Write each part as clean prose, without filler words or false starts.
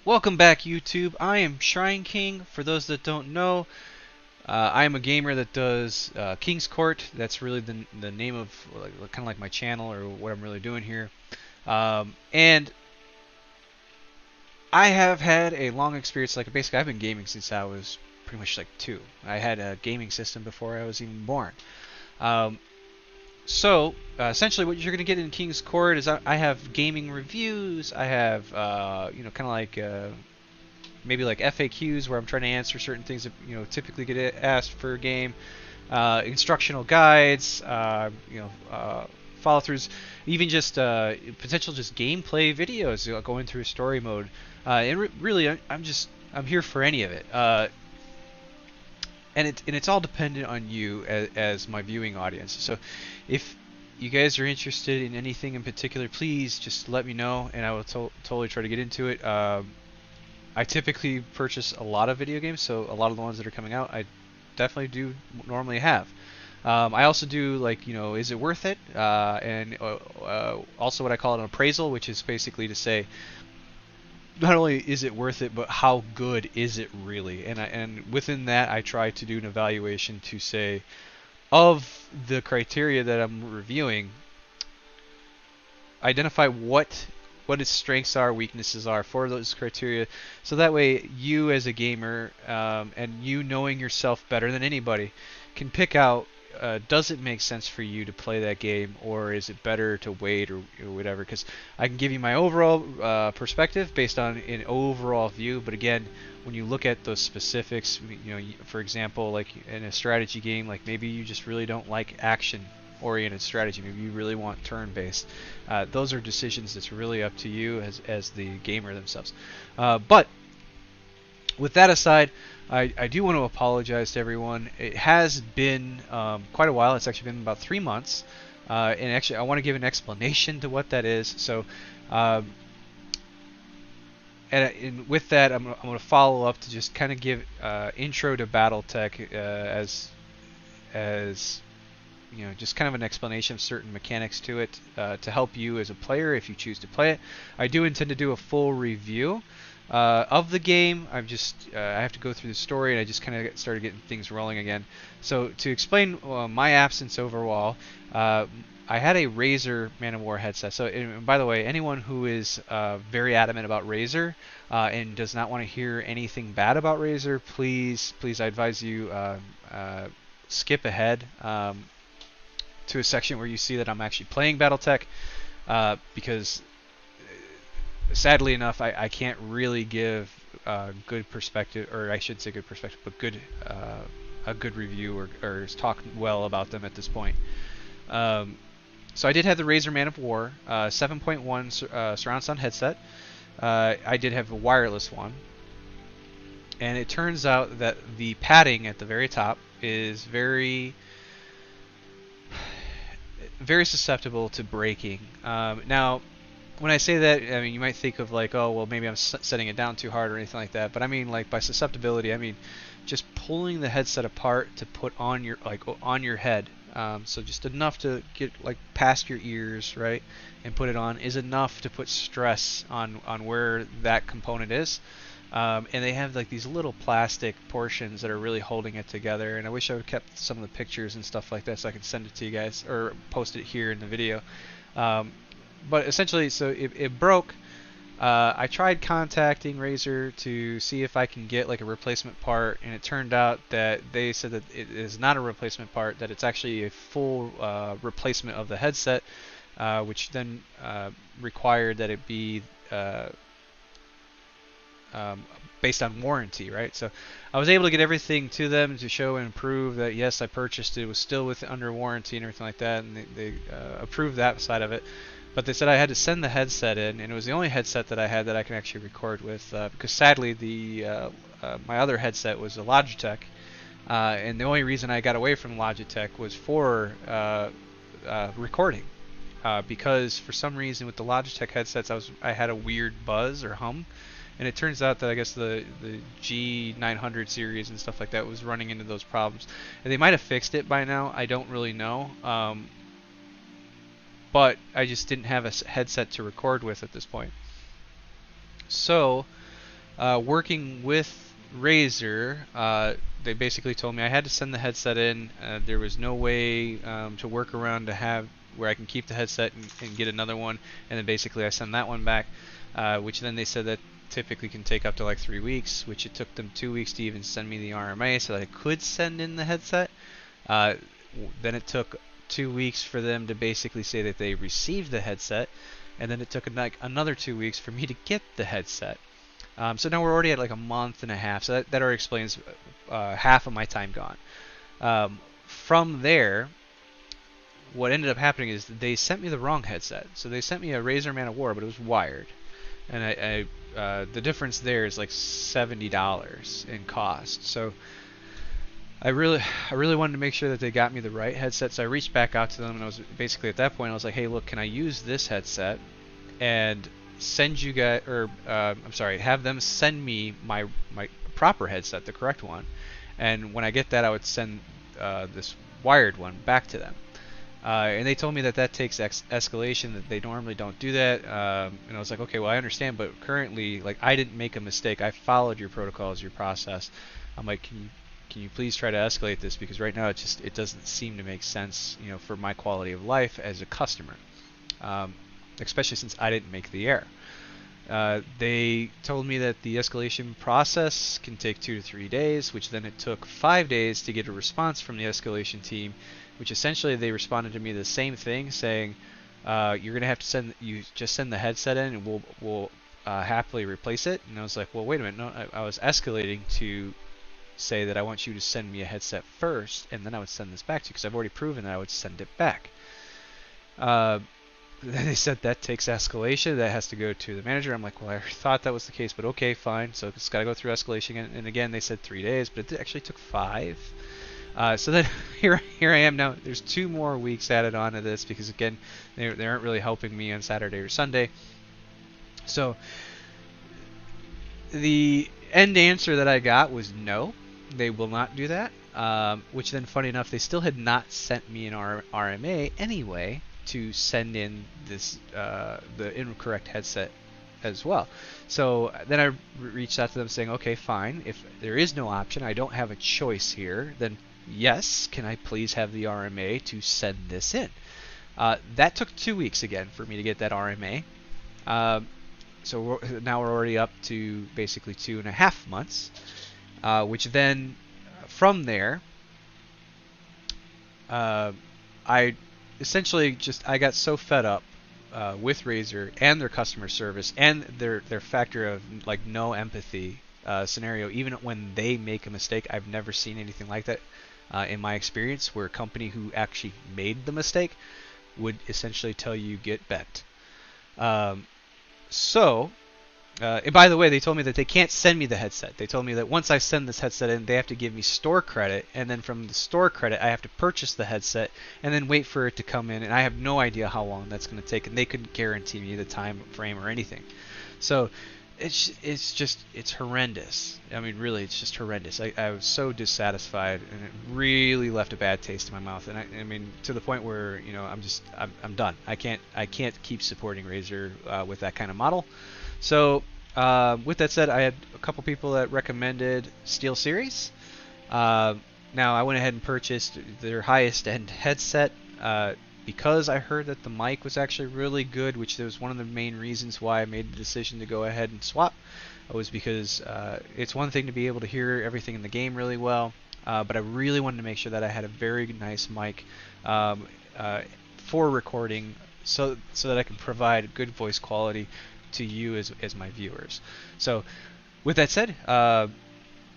Welcome back, YouTube. I am Shrine King. For those that don't know, I am a gamer that does King's Court. That's really the name of kind of like my channel or what I'm really doing here. And I have had a long experience. Like basically, I've been gaming since I was pretty much like 2. I had a gaming system before I was even born. Um, essentially, what you're going to get in King's Court is I have gaming reviews. I have kind of like maybe like FAQs where I'm trying to answer certain things that typically get asked for a game, instructional guides, follow-throughs, even just potential just gameplay videos, going through a story mode. Really, I'm here for any of it. And it's all dependent on you as my viewing audience. So if you guys are interested in anything in particular, please just let me know, and I will totally try to get into it. I typically purchase a lot of video games, so a lot of the ones that are coming out, I definitely do normally have. I also do like, is it worth it? And also what I call an appraisal, which is basically to say, not only is it worth it, but how good is it really? And within that, I try to do an evaluation to say, of the criteria that I'm reviewing, identify what its strengths are, weaknesses are for those criteria, so that way you as a gamer, and you knowing yourself better than anybody, can pick out, does it make sense for you to play that game, or is it better to wait, or whatever. Because I can give you my overall perspective based on an overall view, but again, when you look at those specifics, for example, like in a strategy game, like maybe you just really don't like action oriented strategy, maybe you really want turn-based. Those are decisions that's really up to you as the gamer themselves. But with that aside, I do want to apologize to everyone. It has been quite a while. It's actually been about 3 months, and actually I want to give an explanation to what that is. So and with that, I'm going to follow up to just kind of give intro to BattleTech, as just kind of an explanation of certain mechanics to it, to help you as a player if you choose to play it. I do intend to do a full review of the game. I have to go through the story, and I just kind of started getting things rolling again. So to explain my absence overall, I had a Razer Man of War headset. So, and by the way, anyone who is very adamant about Razer and does not want to hear anything bad about Razer, please, I advise you skip ahead to a section where you see that I'm actually playing BattleTech, because sadly enough, I can't really give good perspective, or I should say good perspective, but a good review, or talk well about them at this point. So I did have the Razer Man of War 7.1 surround sound headset. I did have a wireless one, and it turns out that the padding at the very top is very susceptible to breaking. Now, when I say that, I mean, you might think of like, oh, well, maybe I'm setting it down too hard or anything like that. But I mean, like, by susceptibility, I mean just pulling the headset apart to put on your on your head. So just enough to get like past your ears, right, and put it on is enough to put stress on where that component is. And they have like these little plastic portions that are really holding it together. And I wish I would have kept some of the pictures and stuff like that so I could send it to you guys or post it here in the video. But essentially, so it broke. I tried contacting Razer to see if I can get like a replacement part, and it turned out that they said that it is not a replacement part, that it's actually a full replacement of the headset, which then required that it be based on warranty, right? So I was able to get everything to them to show and prove that yes, I purchased it, was still under warranty and everything like that, and they approved that side of it. But they said I had to send the headset in, and it was the only headset that I had that I can actually record with, because sadly my other headset was a Logitech, and the only reason I got away from Logitech was for recording, because for some reason with the Logitech headsets I had a weird buzz or hum, and it turns out that I guess the G900 series and stuff like that was running into those problems, and they might have fixed it by now. I don't really know. But I just didn't have a headset to record with at this point. So working with Razer, they basically told me I had to send the headset in. There was no way to work around to have where I can keep the headset and get another one, and then basically I send that one back, which then they said that typically can take up to like 3 weeks, which it took them 2 weeks to even send me the RMA so that I could send in the headset. Then it took 2 weeks for them to basically say that they received the headset, and then it took like another 2 weeks for me to get the headset. So now we're already at like a month and a half, so that already explains half of my time gone. From there, what ended up happening is they sent me the wrong headset. So they sent me a Razer Man of War, but it was wired, and the difference there is like $70 in cost. So I really wanted to make sure that they got me the right headset. So I reached back out to them, and I was basically at that point I was like, hey, look, can I use this headset and send you guys, or I'm sorry, have them send me my proper headset, the correct one, and when I get that, I would send this wired one back to them. And they told me that takes escalation, that they normally don't do that. And I was like, okay, well, I understand, but currently, like, I didn't make a mistake. I followed your protocols, your process. I'm like, can you please try to escalate this, because right now it doesn't seem to make sense, you know, for my quality of life as a customer, especially since I didn't make the error. They told me that the escalation process can take 2 to 3 days, which then it took 5 days to get a response from the escalation team, which essentially they responded to me the same thing, saying you're gonna have to send the headset in, and we'll happily replace it. And I was like, well, wait a minute, no, I was escalating to say that I want you to send me a headset first, and then I would send this back to you, because I've already proven that I would send it back. They said that takes escalation, that has to go to the manager. I'm like, well, I thought that was the case, but okay, fine. So it's got to go through escalation, and again, they said 3 days, but it actually took 5. So then here I am now. There's 2 more weeks added on to this, because again, they aren't really helping me on Saturday or Sunday. So the end answer that I got was no, they will not do that. Which then, funny enough, they still had not sent me an RMA anyway to send in this the incorrect headset as well. So then I reached out to them saying, okay, fine, if there is no option, I don't have a choice here, then yes, can I please have the RMA to send this in? That took 2 weeks again for me to get that RMA. So now we're already up to basically 2.5 months, which then from there, I essentially I got so fed up with Razer and their customer service and their factor of like no empathy scenario. Even when they make a mistake, I've never seen anything like that in my experience, where a company who actually made the mistake would essentially tell you get bent. And by the way, they told me that they can't send me the headset. They told me that once I send this headset in, they have to give me store credit, and then from the store credit, I have to purchase the headset and then wait for it to come in, and I have no idea how long that's going to take, and they couldn't guarantee me the time frame or anything. So it's horrendous. I mean, really, it's just horrendous. I was so dissatisfied, and it really left a bad taste in my mouth. And I mean, to the point where, you know, I'm done. I can't keep supporting Razer with that kind of model. So with that said, I had a couple people that recommended SteelSeries. Now I went ahead and purchased their highest end headset because I heard that the mic was actually really good, which was one of the main reasons why I made the decision to go ahead and swap. It was because it's one thing to be able to hear everything in the game really well, but I really wanted to make sure that I had a very nice mic for recording, so that I can provide good voice quality to you as my viewers. So with that said,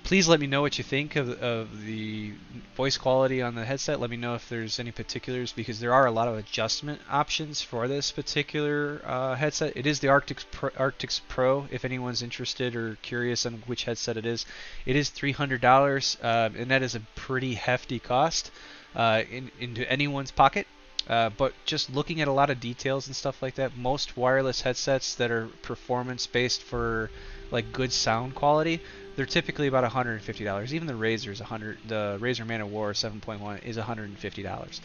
please let me know what you think of the voice quality on the headset. Let me know if there's any particulars, because there are a lot of adjustment options for this particular headset. It is the Arctis Pro, if anyone's interested or curious on which headset it is. It is $300, and that is a pretty hefty cost into anyone's pocket. But just looking at a lot of details and stuff like that, most wireless headsets that are performance based for like good sound quality, they're typically about $150. Even the the Razer Man of War 7.1 is $150.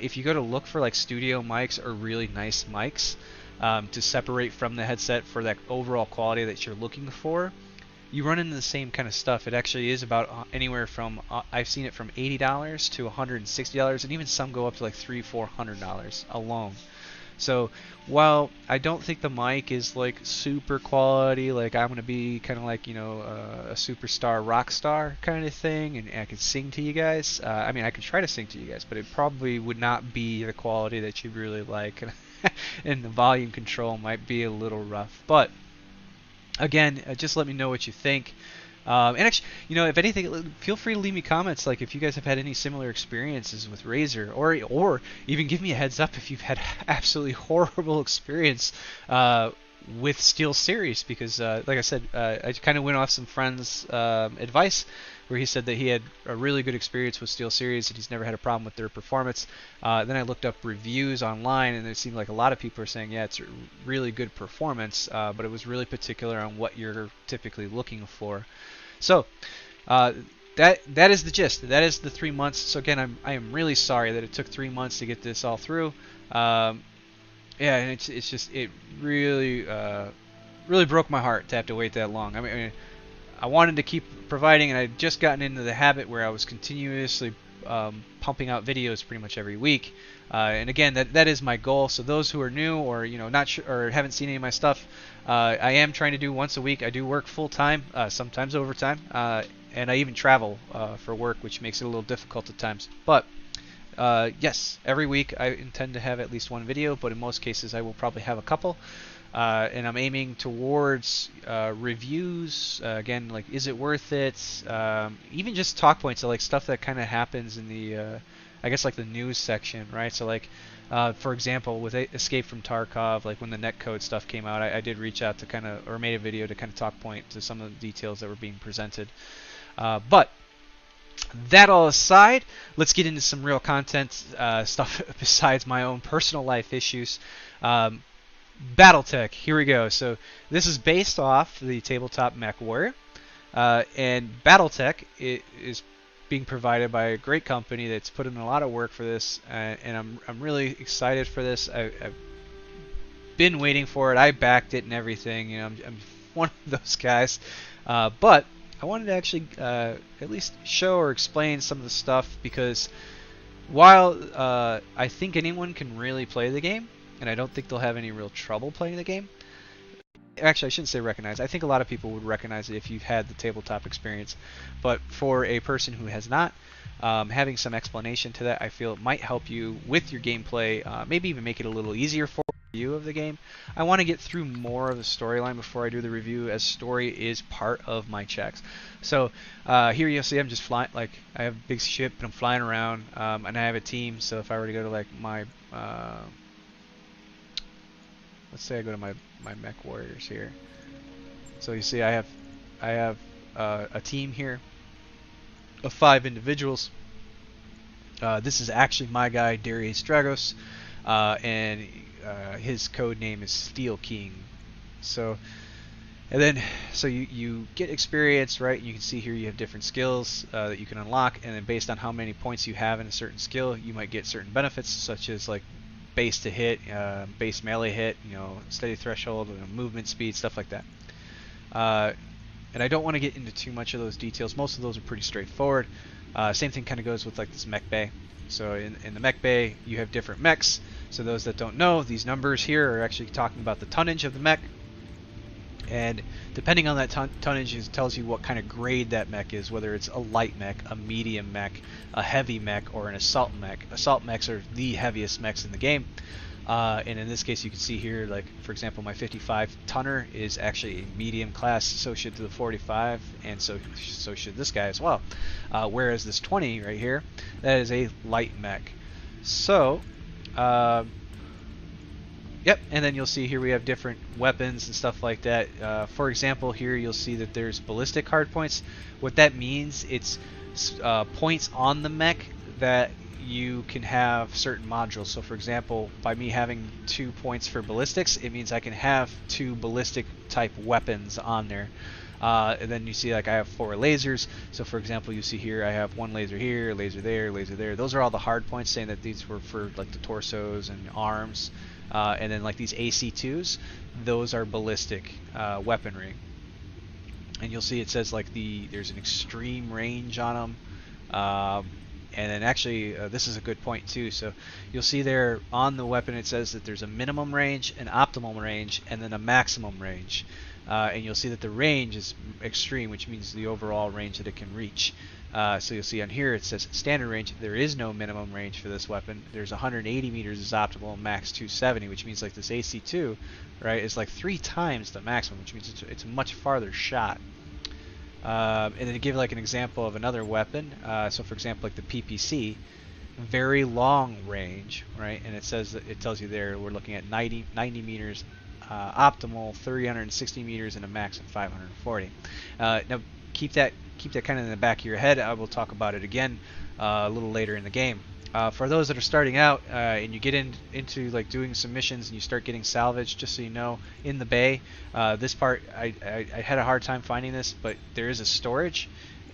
If you go to look for like studio mics or really nice mics to separate from the headset for that overall quality that you're looking for, you run into the same kind of stuff. It actually is about anywhere from I've seen it from $80 to $160, and even some go up to like $300-400 alone. So while I don't think the mic is like super quality, like I'm gonna be kind of like a superstar rock star kind of thing, and I could sing to you guys. I mean, I could try to sing to you guys, but it probably would not be the quality that you really like, and the volume control might be a little rough. But again, just let me know what you think. And actually, if anything, feel free to leave me comments. Like if you guys have had any similar experiences with Razer, or even give me a heads up if you've had absolutely horrible experience with SteelSeries. Because, like I said, I kind of went off some friends' advice, where he said that he had a really good experience with SteelSeries and he's never had a problem with their performance. Then I looked up reviews online, and it seemed like a lot of people are saying, yeah, it's a really good performance, but it was really particular on what you're typically looking for. So that is the gist. That is the 3 months. So again, I am really sorry that it took 3 months to get this all through. Yeah, and it's just, it really really broke my heart to have to wait that long. I mean, I wanted to keep providing, and I'd just gotten into the habit where I was continuously pumping out videos pretty much every week. And again, that is my goal. So those who are new, or not sure, or haven't seen any of my stuff, I am trying to do once a week. I do work full time, sometimes overtime, and I even travel for work, which makes it a little difficult at times. But yes, every week I intend to have at least one video, but in most cases I will probably have a couple. And I'm aiming towards reviews, again, like, is it worth it? Even just talk points, so like stuff that kind of happens in the, I guess, like the news section, right? So like, for example, with Escape from Tarkov, like when the netcode stuff came out, I did reach out to kind of, or made a video to kind of talk point to some of the details that were being presented. But that all aside, let's get into some real content stuff besides my own personal life issues. BattleTech, here we go. So this is based off the tabletop Mech Warrior, and BattleTech is being provided by a great company that's put in a lot of work for this, and I'm really excited for this. I've been waiting for it. I backed it and everything. I'm one of those guys, but I wanted to actually at least show or explain some of the stuff, because while I think anyone can really play the game, and I don't think they'll have any real trouble playing the game. Actually, I shouldn't say recognize. I think a lot of people would recognize it if you've had the tabletop experience. But for a person who has not, having some explanation to that, I feel it might help you with your gameplay, maybe even make it a little easier for you of the game. I want to get through more of the storyline before I do the review, as story is part of my checks. So here you'll see I'm just flying, like I have a big ship and I'm flying around, and I have a team. So if I were to go to like my let's say I go to my Mech Warriors here. So you see I have a team here of 5 individuals. This is actually my guy Darius Dragos, and his code name is Steel King. So you get experience, right? You can see here you have different skills that you can unlock, and then based on how many points you have in a certain skill, you might get certain benefits, such as like base to hit, base melee hit, steady threshold, movement speed, stuff like that. And I don't want to get into too much of those details. Most of those are pretty straightforward. Same thing kind of goes with like this mech bay. So in the mech bay, you have different mechs. So those that don't know, these numbers here are actually talking about the tonnage of the mech. And depending on that tonnage, it tells you what kind of grade that mech is, whether it's a light mech, a medium mech, a heavy mech, or an assault mech. Assault mechs are the heaviest mechs in the game. And in this case, you can see here, like, for example, my 55 tonner is actually a medium class, so should the 45, and so should this guy as well. Whereas this 20 right here, that is a light mech. So, yep, and then you'll see here we have different weapons and stuff like that. For example, here you'll see that there's ballistic hardpoints. What that means, it's points on the mech that you can have certain modules. So for example, by me having 2 points for ballistics, it means I can have 2 ballistic type weapons on there. And then you see, like, I have 4 lasers. So for example, you see here I have 1 laser here, laser there, laser there. Those are all the hard points, saying that these were for like the torsos and arms. And then like these AC2s, those are ballistic weaponry. and you'll see it says like there's an extreme range on them. And then actually, this is a good point too. So you'll see there on the weapon it says that there's a minimum range, an optimal range, and then a maximum range. And you'll see that the range is extreme, which means the overall range that it can reach. So you'll see on here it says standard range. There is no minimum range for this weapon. There's 180 meters is optimal, max 270, which means like this AC2, right, is like 3 times the maximum, which means it's a much farther shot. And then to give like an example of another weapon, so for example like the PPC, very long range, right? And it says that it tells you there we're looking at 90 meters optimal, 360 meters, and a max of 540. Now keep that kind of in the back of your head. I will talk about it again a little later in the game. For those that are starting out and you get into like doing some missions and you start getting salvage, just so you know, in the bay, this part I had a hard time finding this, but there is a storage,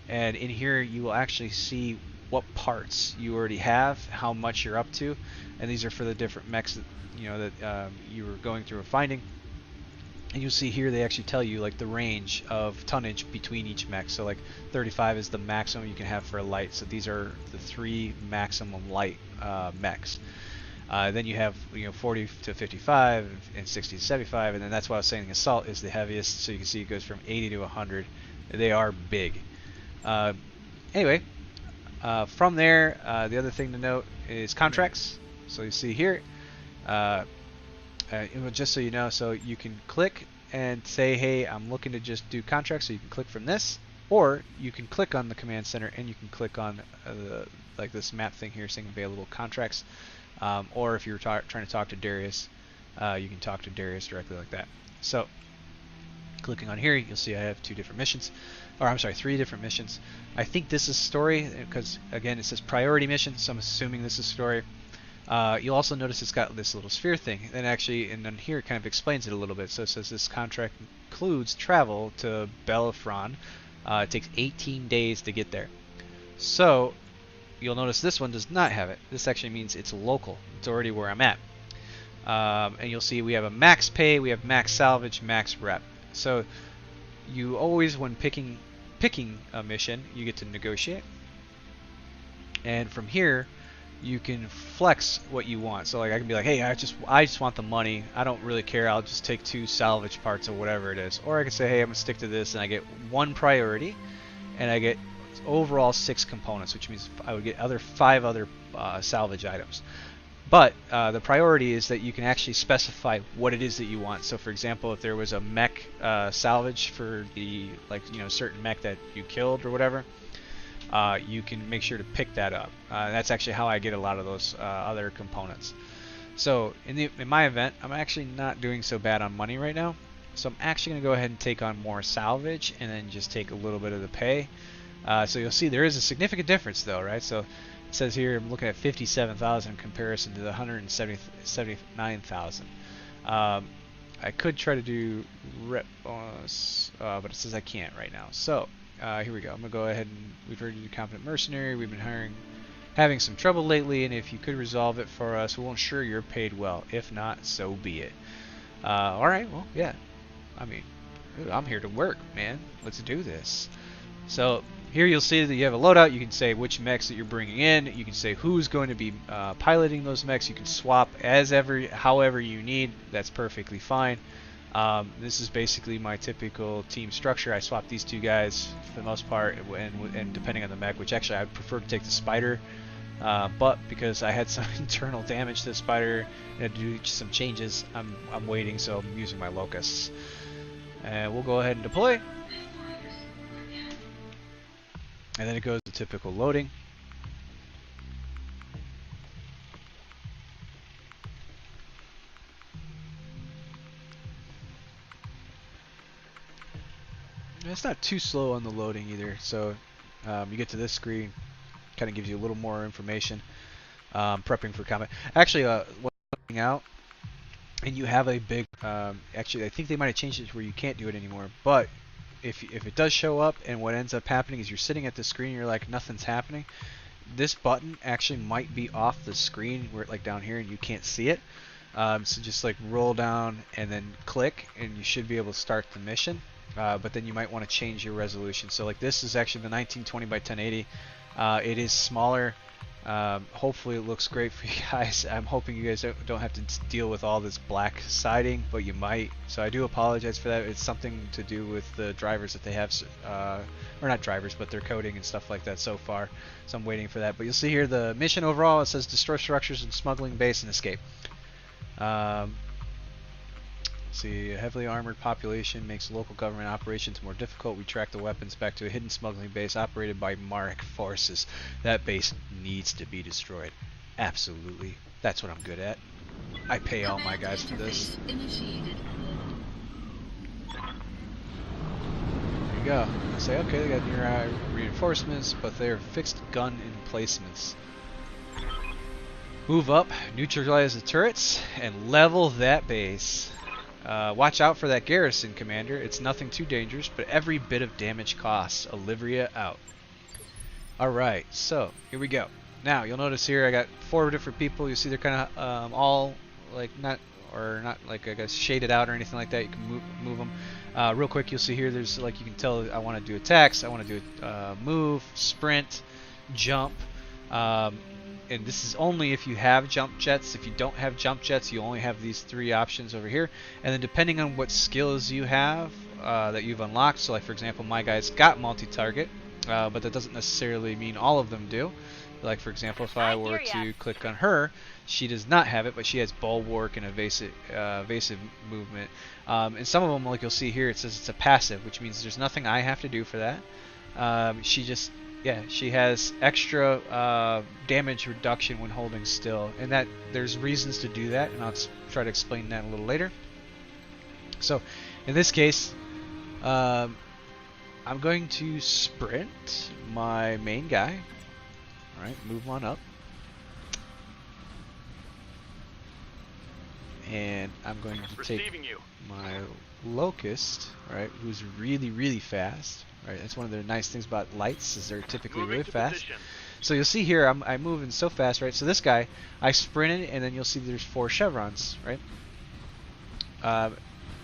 and in here you will actually see what parts you already have, how much you're up to, and these are for the different mechs that you were going through and finding. And you'll see here they actually tell you like the range of tonnage between each mech. So like 35 is the maximum you can have for a light. So these are the 3 maximum light mechs. Then you have 40 to 55 and 60 to 75, and then that's why I was saying the assault is the heaviest. So you can see it goes from 80 to 100. They are big. Anyway, from there, the other thing to note is contracts. So you see here. Just so you know, so you can click and say, hey, I'm looking to just do contracts, so you can click from this, or you can click on the command center and you can click on like this map thing here saying available contracts, or if you're trying to talk to Darius, you can talk to Darius directly like that. So clicking on here, you'll see I have 2 different missions, or I'm sorry, 3 different missions. I think this is story because again it says priority mission, so I'm assuming this is story. You'll also notice it's got this little sphere thing, and actually, and then here it kind of explains it a little bit. So it says this contract includes travel to Belafron. It takes 18 days to get there. So you'll notice this one does not have it. This actually means it's local. It's already where I'm at. And you'll see we have a max pay, we have max salvage, max rep. So you always, when picking a mission, you get to negotiate. And from here, you can flex what you want. So like I can be like, hey, I just want the money. I don't really care. I'll just take 2 salvage parts or whatever it is. Or I can say, hey, I'm gonna stick to this, and I get 1 priority, and I get overall 6 components, which means I would get 5 other salvage items. But the priority is that you can actually specify what it is that you want. So for example, if there was a mech salvage for the certain mech that you killed or whatever, you can make sure to pick that up. That's actually how I get a lot of those other components. So in my event, I'm actually not doing so bad on money right now. So I'm actually going to go ahead and take on more salvage and then just take a little bit of the pay. So you'll see there is a significant difference though, right? So it says here I'm looking at 57,000 in comparison to the 179,000. I could try to do rep bonus, but it says I can't right now. So here we go. I'm going to go ahead and we've heard you do Competent Mercenary. We've been having some trouble lately, and if you could resolve it for us, we'll ensure you're paid well. If not, so be it. Alright, well, yeah. I mean, I'm here to work, man. Let's do this. So here you'll see that you have a loadout. You can say which mechs that you're bringing in. You can say who's going to be piloting those mechs. You can swap however you need. That's perfectly fine. This is basically my typical team structure. I swap these 2 guys for the most part, and depending on the mech, which actually I'd prefer to take the spider, but because I had some internal damage to the spider and had to do some changes, I'm waiting, so I'm using my locusts. And we'll go ahead and deploy. And then it goes to typical loading. It's not too slow on the loading either, so you get to this screen, kind of gives you a little more information. Prepping for combat. Actually, looking out, and you have a big. Actually, I think they might have changed it to where you can't do it anymore. But if it does show up, and what ends up happening is you're sitting at the screen, and you're like nothing's happening. This button actually might be off the screen, where like down here, and you can't see it. So just like roll down and then click, and you should be able to start the mission. but then you might want to change your resolution. So like this is actually the 1920 by 1080. It is smaller. Hopefully it looks great for you guys. I'm hoping you guys don't have to deal with all this black siding, but you might. So I do apologize for that. It's something to do with the drivers that they have, or not drivers, but their coding and stuff like that so far. So I'm waiting for that. But you'll see here the mission overall, it says destroy structures and smuggling base and escape. See, a heavily armored population makes local government operations more difficult. We track the weapons back to a hidden smuggling base operated by Mark forces. That base needs to be destroyed. Absolutely. That's what I'm good at. I pay all my guys for this. There you go. I say, okay, they got near reinforcements, but they're fixed gun emplacements. Move up, neutralize the turrets, and level that base. Watch out for that garrison, Commander. It's nothing too dangerous, but every bit of damage costs. Olivia out. Alright, so here we go. Now, you'll notice here I got 4 different people. You see they're kind of all like not like I guess shaded out or anything like that. You can move them. Real quick, you'll see here there's like you can tell I want to do attacks. I want to do move, sprint, jump. And this is only if you have jump jets. If you don't have jump jets, you only have these 3 options over here. And then depending on what skills you have that you've unlocked, so like for example my guy's got multi-target, but that doesn't necessarily mean all of them do. Like for example if I were to click on her, she does not have it, but she has bulwark and evasive movement. And some of them, like you'll see here, it says it's a passive, which means there's nothing I have to do for that. She has extra damage reduction when holding still, and that there's reasons to do that, and I'll try to explain that a little later. So, in this case, I'm going to sprint my main guy. All right, move on up, and I'm going to take my locust, right, who's really, really fast. Right, that's one of the nice things about lights is they're typically really fast. So you'll see here I'm moving so fast, right? So this guy, I sprinted, and then you'll see there's 4 chevrons, right?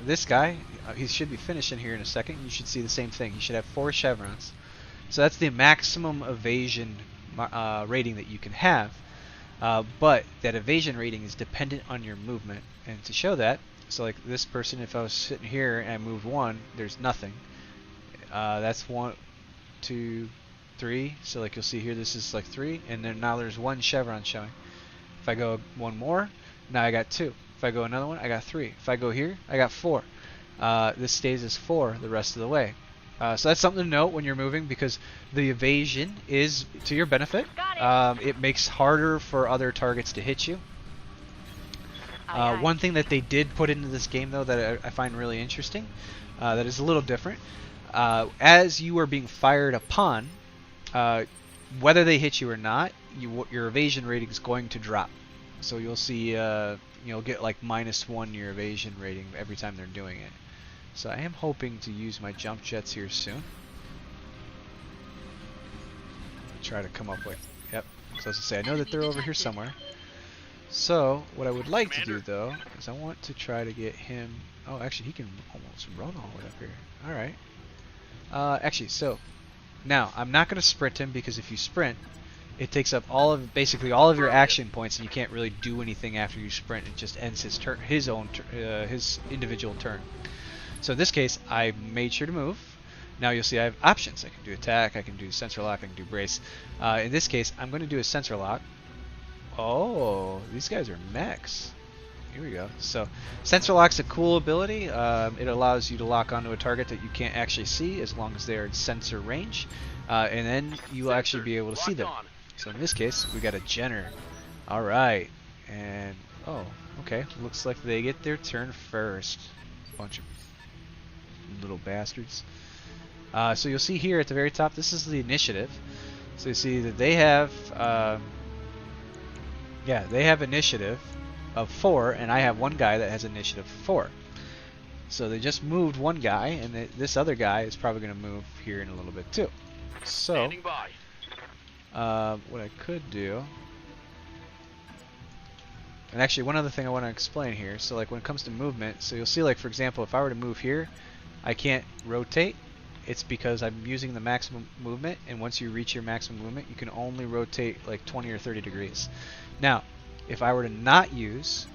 This guy, he should be finishing here in a second. You should see the same thing. He should have 4 chevrons. So that's the maximum evasion rating that you can have. But that evasion rating is dependent on your movement. And to show that, so like this person, if I was sitting here and I moved 1, there's nothing. That's 1, 2, 3. So like you'll see here, this is like 3, and then now there's 1 chevron showing. If I go 1 more, now I got 2. If I go another one, I got 3. If I go here, I got 4. This stays as 4 the rest of the way. So that's something to note when you're moving, because the evasion is to your benefit. It makes harder for other targets to hit you. One thing that they did put into this game, though, that I find really interesting, that is a little different. As you are being fired upon, whether they hit you or not, your evasion rating is going to drop. So you'll see, you'll get like -1 your evasion rating every time they're doing it. So I am hoping to use my jump jets here soon. Try to come up with, yep. So as I say, I know that they're over here somewhere. So what I would like to do though is I want to try to get him. Oh, actually, he can almost run all the way up here. All right. Actually, so now I'm not going to sprint him, because if you sprint, it takes up basically all of your action points, and you can't really do anything after you sprint. It just ends his turn, his individual turn. So in this case, I made sure to move. Now you'll see I have options. I can do attack, I can do sensor lock, I can do brace. In this case, I'm going to do a sensor lock. Oh, these guys are mechs. Here we go. So sensor lock's a cool ability. It allows you to lock onto a target that you can't actually see as long as they're in sensor range, and then you'll actually be able to see them. So in this case, we got a Jenner. All right, and oh, okay. Looks like they get their turn first. Bunch of little bastards. So you'll see here at the very top, this is the initiative. So you see that they have, they have initiative of 4, and I have 1 guy that has initiative 4. So they just moved 1 guy, and this other guy is probably going to move here in a little bit too. So what I could do, and actually one other thing I want to explain here, so like when it comes to movement, so you'll see like for example if I were to move here, I can't rotate. It's because I'm using the maximum movement, and once you reach your maximum movement, you can only rotate like 20 or 30 degrees. Now, if I were to not use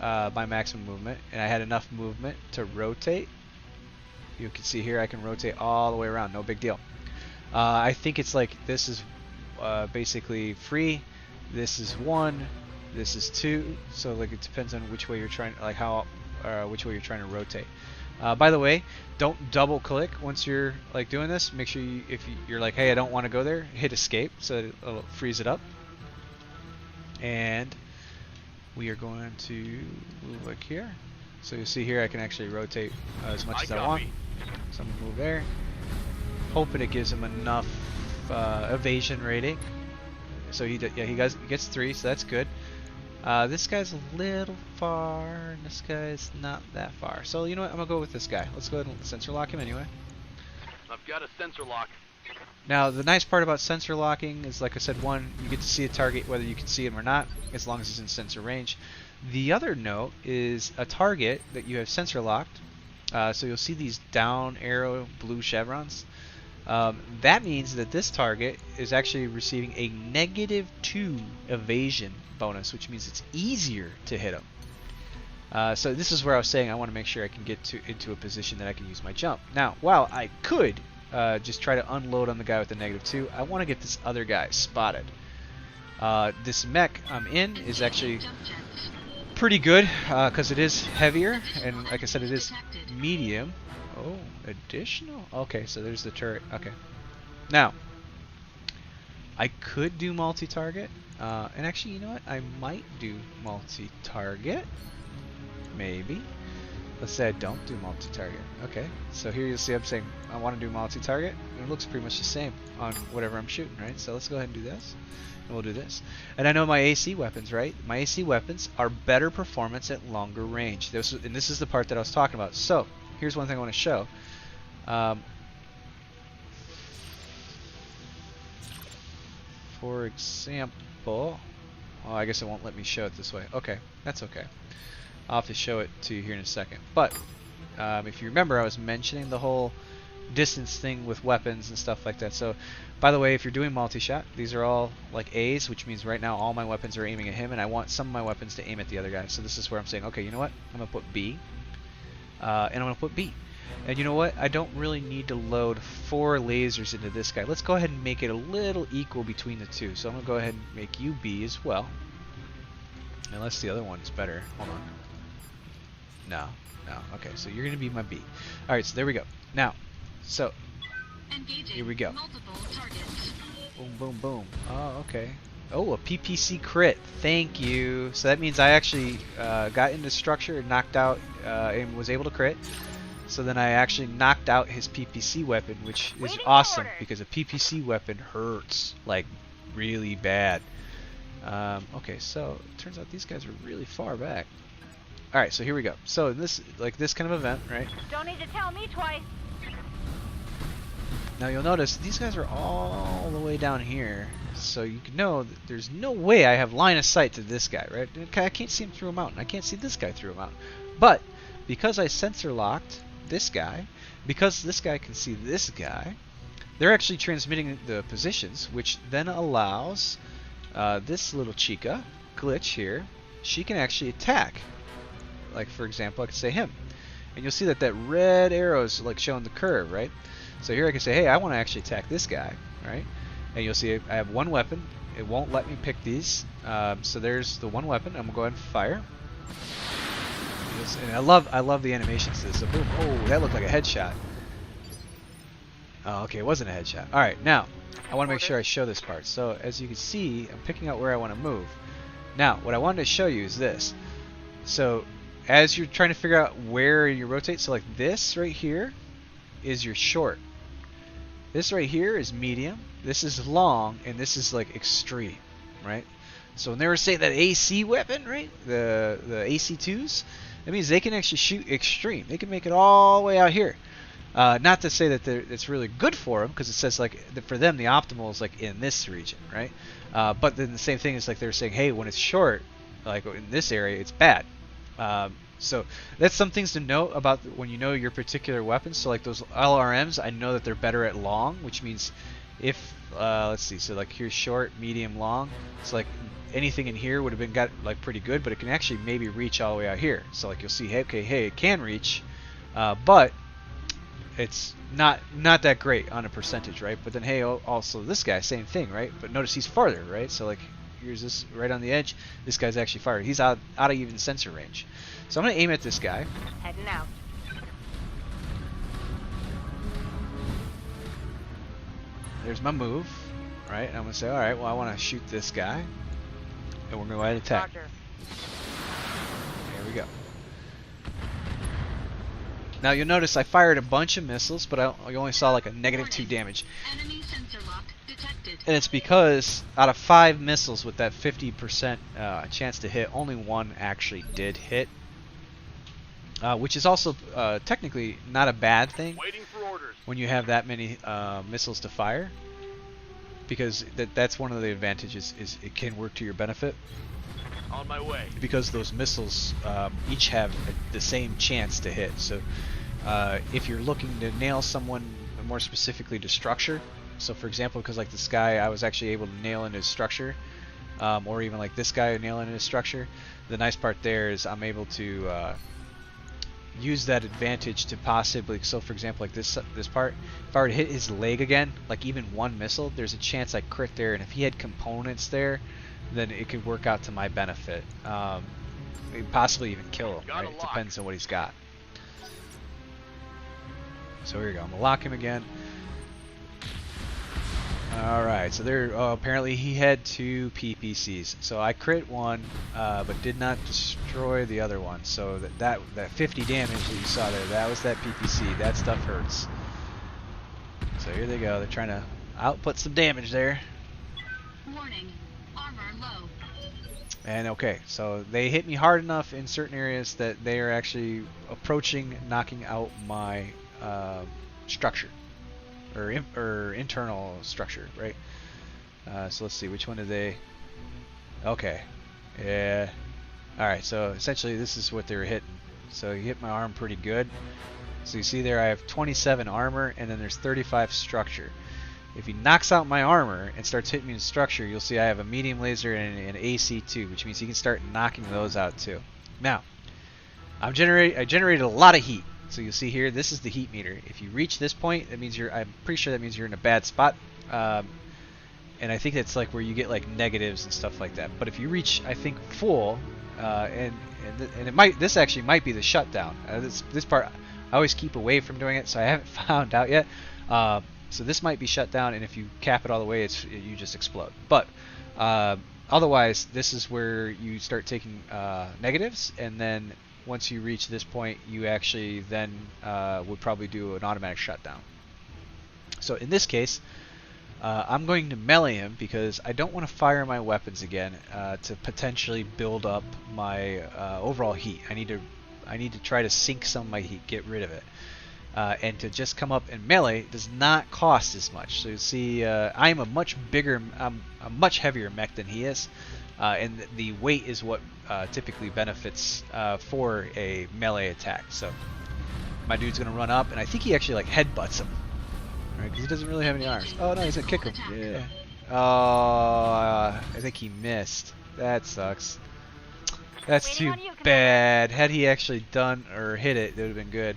my maximum movement, and I had enough movement to rotate, you can see here I can rotate all the way around, no big deal. I think it's like this is basically free, this is 1, this is 2, so like it depends on which way you're trying, like how which way you're trying to rotate. By the way, don't double click once you're like doing this. Make sure you, if you're like, hey, I don't want to go there, hit escape so that it'll freeze it up. And we are going to move like here. So you'll see here I can actually rotate as much as I want. So I'm gonna move there. Hoping it gives him enough evasion rating. So he gets 3, so that's good. This guy's a little far, and this guy's not that far. So you know what? I'm gonna go with this guy. Let's go ahead and sensor lock him anyway. I've got a sensor lock. Now the nice part about sensor locking is, like I said, one, you get to see a target whether you can see him or not, as long as he's in sensor range. The other note is a target that you have sensor locked. So you'll see these down arrow blue chevrons. That means that this target is actually receiving a -2 evasion bonus, which means it's easier to hit him. So this is where I was saying I want to make sure I can get into a position that I can use my jump. Now, while I could just try to unload on the guy with the -2, I want to get this other guy spotted. This mech I'm in is actually pretty good because it is heavier, and like I said, it is medium. Oh, additional? Okay, so there's the turret. Okay. Now, I could do multi-target. And actually, you know what? I might do multi-target. Maybe. Let's say I don't do multi-target. Okay, so here you'll see I'm saying I want to do multi-target. It looks pretty much the same on whatever I'm shooting, right? So let's go ahead and do this. And we'll do this. And I know my AC weapons, right? My AC weapons are better performance at longer range. And this is the part that I was talking about. So, here's one thing I want to show. For example, well, I guess it won't let me show it this way. Okay, that's okay. I'll have to show it to you here in a second. But if you remember, I was mentioning the whole distance thing with weapons and stuff like that. So, by the way, if you're doing multi-shot, these are all like A's, which means right now all my weapons are aiming at him, and I want some of my weapons to aim at the other guy. So this is where I'm saying, okay, you know what? I'm going to put B, and I'm going to put B. And you know what? I don't really need to load 4 lasers into this guy. Let's go ahead and make it a little equal between the two. So I'm going to go ahead and make you B as well. Unless the other one is better. Hold on. No. Okay, so you're going to be my B. Alright, so there we go. Now, so, here we go. Boom, boom, boom. Oh, okay. Oh, a PPC crit. Thank you. So that means I actually got into structure and knocked out and was able to crit. So then I actually knocked out his PPC weapon, which is awesome because a PPC weapon hurts like really bad. Okay, so it turns out these guys are really far back. All right, so here we go. So in this kind of event, right? Don't need to tell me twice. Now you'll notice these guys are all the way down here, so you can know that there's no way I have line of sight to this guy, right? I can't see him through a mountain. I can't see this guy through a mountain. But because I sensor locked this guy, because this guy can see this guy, they're actually transmitting the positions, which then allows this little chica glitch here. She can actually attack. Like for example, I could say him, and you'll see that that red arrow is like showing the curve, right? So here I can say, hey, I want to actually attack this guy, right? And you'll see I have one weapon. It won't let me pick these. So there's the one weapon. I'm gonna go ahead and fire. And I love the animations to this. So boom! Oh, that looked like a headshot. Oh, okay, it wasn't a headshot. All right, now I want to make sure I show this part. So as you can see, I'm picking out where I want to move. Now, what I wanted to show you is this. So as you're trying to figure out where you rotate, so like this right here is your short. This right here is medium. This is long, and this is like extreme, right? So when they were saying that AC weapon, right? The AC2s, that means they can actually shoot extreme. They can make it all the way out here. Not to say that it's really good for them, because it says like for them the optimal is like in this region, right? But then the same thing is like they're saying, hey, when it's short, like in this area, it's bad. So that's some things to note about when you know your particular weapons. So like those LRMs, I know that they're better at long, which means if let's see, so like here's short, medium, long. So like anything in here would have been got like pretty good, but it can actually maybe reach all the way out here. So like you'll see, hey, okay, hey, it can reach, but it's not that great on a percentage, right? But then hey, also this guy, same thing, right? But notice he's farther, right? So like here's this right on the edge. This guy's actually farther. He's out of even sensor range. So I'm gonna aim at this guy. Heading out. There's my move, right? And I'm gonna say, all right, well I want to shoot this guy, and we're gonna go ahead and attack. Roger. There we go. Now you'll notice I fired a bunch of missiles, but I only saw like a -2 damage. Enemy sensor lock detected. And it's because out of 5 missiles with that 50% chance to hit, only 1 actually did hit. Which is also technically not a bad thing Waiting for orders. when you have that many missiles to fire, because that's one of the advantages, is it can work to your benefit, On my way. because those missiles each have the same chance to hit. So if you're looking to nail someone more specifically to structure, so for example, because like this guy I was actually able to nail in his structure, or even like this guy nailing in his structure, the nice part there is I'm able to use that advantage to possibly, so for example like this part, if I were to hit his leg again, like even 1 missile, there's a chance I crit there, and if he had components there, then it could work out to my benefit. Maybe possibly even kill him, right? It depends on what he's got. So here we go, I'm gonna lock him again. Alright, so there, apparently he had 2 PPCs. So I crit 1, but did not destroy the other one. So that 50 damage that you saw there, that was that PPC. That stuff hurts. So here they go, they're trying to output some damage there. Warning. Armor low. And okay, so they hit me hard enough in certain areas that they are actually approaching knocking out my structure. Or internal structure, right? So let's see, which one did they... Okay. Yeah. Alright, so essentially this is what they were hitting. So he hit my arm pretty good. So you see there I have 27 armor, and then there's 35 structure. If he knocks out my armor and starts hitting me in structure, you'll see I have a medium laser and an AC2, which means he can start knocking those out too. Now, I generated a lot of heat. So you'll see here, this is the heat meter. If you reach this point, that means I'm pretty sure that means you're in a bad spot. And I think that's like where you get like negatives and stuff like that. But if you reach, I think, full, and this actually might be the shutdown. This part I always keep away from doing it, so I haven't found out yet. So this might be shut down, and if you cap it all the way, you just explode. But otherwise, this is where you start taking negatives, and then once you reach this point, you actually then would probably do an automatic shutdown. So in this case, I'm going to melee him because I don't want to fire my weapons again to potentially build up my overall heat. I need to try to sink some of my heat, get rid of it. And to just come up and melee does not cost as much. So you see, I'm a much heavier mech than he is, and the weight is what typically benefits for a melee attack. So my dude's gonna run up, and I think he actually like headbutts him, right? Because he doesn't really have any arms. Oh no, he's gonna kick him. Yeah. Oh, I think he missed. That sucks. That's too bad. Had he actually done or hit it, it would have been good.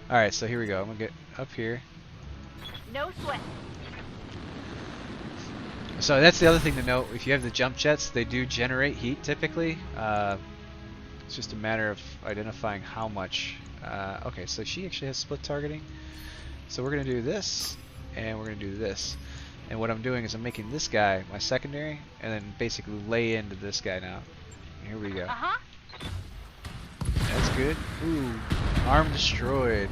Alright, so here we go. I'm gonna get up here. No sweat. So that's the other thing to note. If you have the jump jets, they do generate heat typically. It's just a matter of identifying how much. Okay, so she actually has split targeting. So we're gonna do this, and we're gonna do this. And what I'm doing is I'm making this guy my secondary, and then basically lay into this guy now. Here we go. Uh-huh. That's good. Ooh, arm destroyed.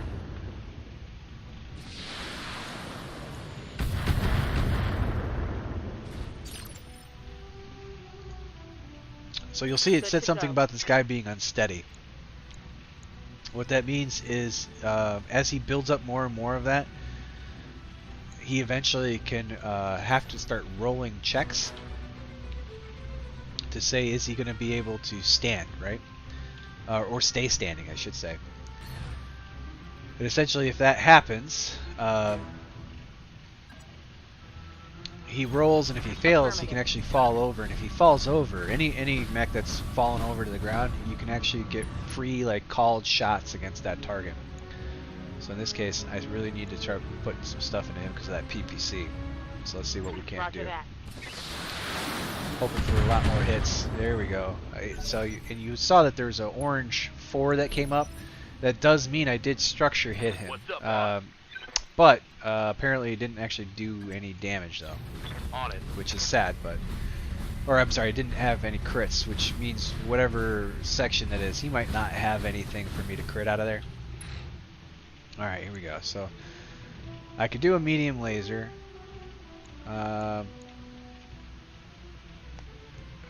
So you'll see it said something about this guy being unsteady. What that means is as he builds up more and more of that, he eventually can have to start rolling checks to say, is he going to be able to stand, right? or stay standing, I should say. But essentially, if that happens, he rolls, and if he fails, he can actually fall over. And if he falls over, any mech that's fallen over to the ground, you can actually get free like called shots against that target. So in this case, I really need to try putting some stuff into him because of that PPC. So let's see what we can Roger do. that. Hoping for a lot more hits. There we go. And you saw that there was an orange 4 that came up. That does mean I did structure hit him. What's up, boss? But apparently it didn't actually do any damage though, On it. which is sad. Or I'm sorry, it didn't have any crits, which means whatever section that is, he might not have anything for me to crit out of there. All right, here we go. So I could do a medium laser.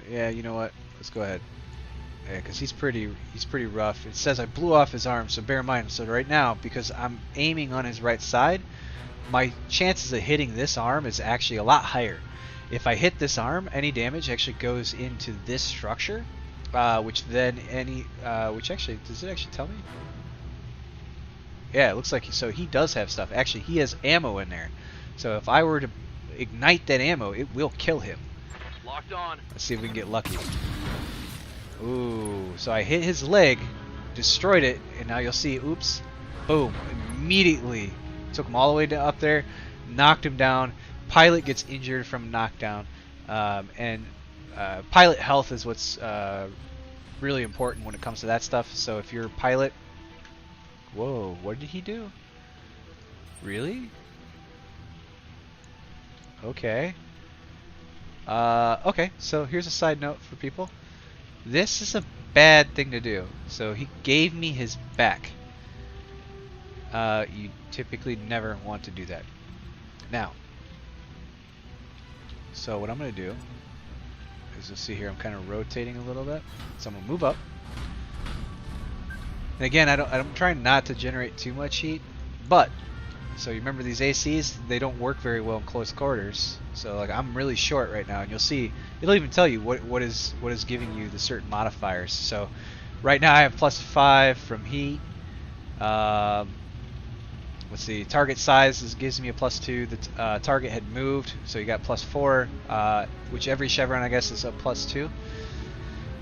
Yeah, you know what? Let's go ahead. Yeah, because he's pretty rough. It says I blew off his arm, so bear in mind. So right now, because I'm aiming on his right side, my chances of hitting this arm is actually a lot higher. If I hit this arm, any damage actually goes into this structure, which actually, does it actually tell me? Yeah, it looks like so he does have stuff. Actually, he has ammo in there. So if I were to ignite that ammo, it will kill him. Locked on. Let's see if we can get lucky. Ooh, so I hit his leg, destroyed it, and now you'll see, oops, boom, immediately took him all the way up there, knocked him down. Pilot gets injured from knockdown, and pilot health is what's really important when it comes to that stuff. So if you're a pilot, whoa, what did he do? Really? Okay. Okay, so here's a side note for people. This is a bad thing to do. So he gave me his back. You typically never want to do that. Now, so what I'm going to do is you'll see here I'm kind of rotating a little bit. So I'm going to move up. And again, I'm trying not to generate too much heat, but so you remember these ACs, they don't work very well in close quarters. So like I'm really short right now, and you'll see it'll even tell you what is giving you the certain modifiers. So right now I have +5 from heat. Let's see, target size gives me a +2. The target had moved, so you got +4, which every chevron I guess is a +2.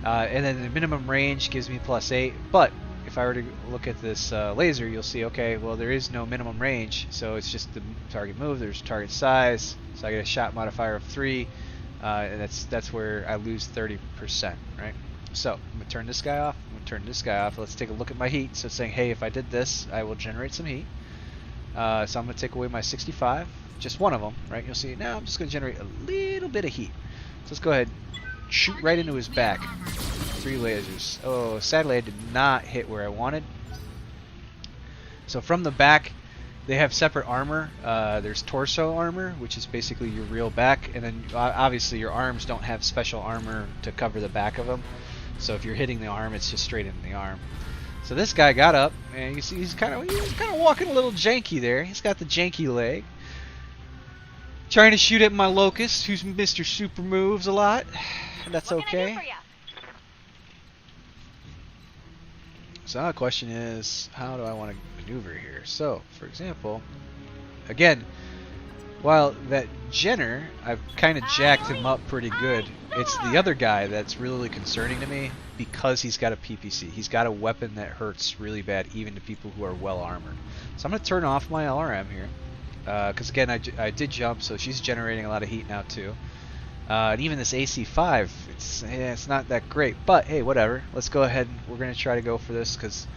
And then the minimum range gives me +8. But if I were to look at this laser, you'll see, okay, well there is no minimum range, so it's just the target move. There's target size, so I get a shot modifier of 3, and that's where I lose 30%, right? So I'm gonna turn this guy off. I'm gonna turn this guy off. Let's take a look at my heat. So it's saying, hey, if I did this, I will generate some heat. So I'm gonna take away my 65, just one of them, right? You'll see now I'm just gonna generate a little bit of heat. So let's go ahead, shoot right into his back. 3 lasers. Oh, sadly I did not hit where I wanted. So from the back, they have separate armor. There's torso armor, which is basically your real back, and then obviously your arms don't have special armor to cover the back of them. So if you're hitting the arm, it's just straight into the arm. So this guy got up, and you see he's kind of walking a little janky there. He's got the janky leg. Trying to shoot at my locust, who's Mr. Super Moves a lot. That's What can I do okay. for ya? So now the question is, how do I want to maneuver here? So, for example, again, while that Jenner, I've kind of jacked him up pretty good. It's the other guy that's really concerning to me because he's got a PPC. He's got a weapon that hurts really bad even to people who are well armored. So I'm going to turn off my LRM here. Because again, I did jump, so she's generating a lot of heat now too. And even this AC5, it's not that great, but hey, whatever. Let's go ahead and we're going to try to go for this because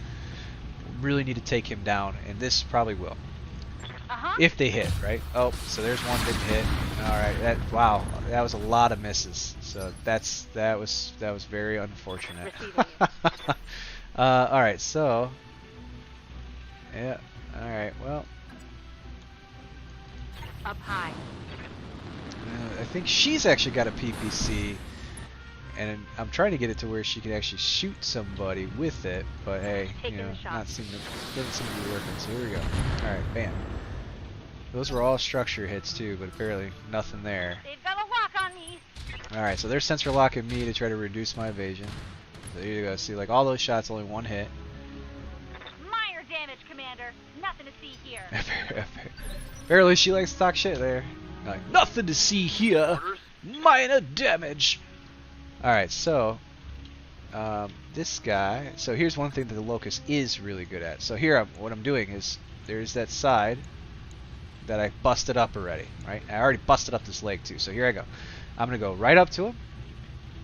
we really need to take him down, and this probably will. If they hit, right? Oh, so there's one didn't hit. All right, wow, that was a lot of misses. So that was very unfortunate. All right, so yeah, all right, well. Up high. I think she's actually got a PPC, and I'm trying to get it to where she can actually shoot somebody with it. But hey, Taking you know, the shot. doesn't seem to be working. So here we go. All right, bam. Those were all structure hits too, but apparently nothing there. They've got a lock on me. All right, so they're sensor locking me to try to reduce my evasion. So you go see, like, all those shots, only one hit. Minor damage, Commander. Nothing to see here. Apparently she likes to talk shit there. Like, nothing to see here. Orders. Minor damage. Alright, so this guy. So here's one thing that the Locust is really good at. So here, what I'm doing is there's that side that I busted up already, right? I already busted up this leg too. So here I go. I'm gonna go right up to him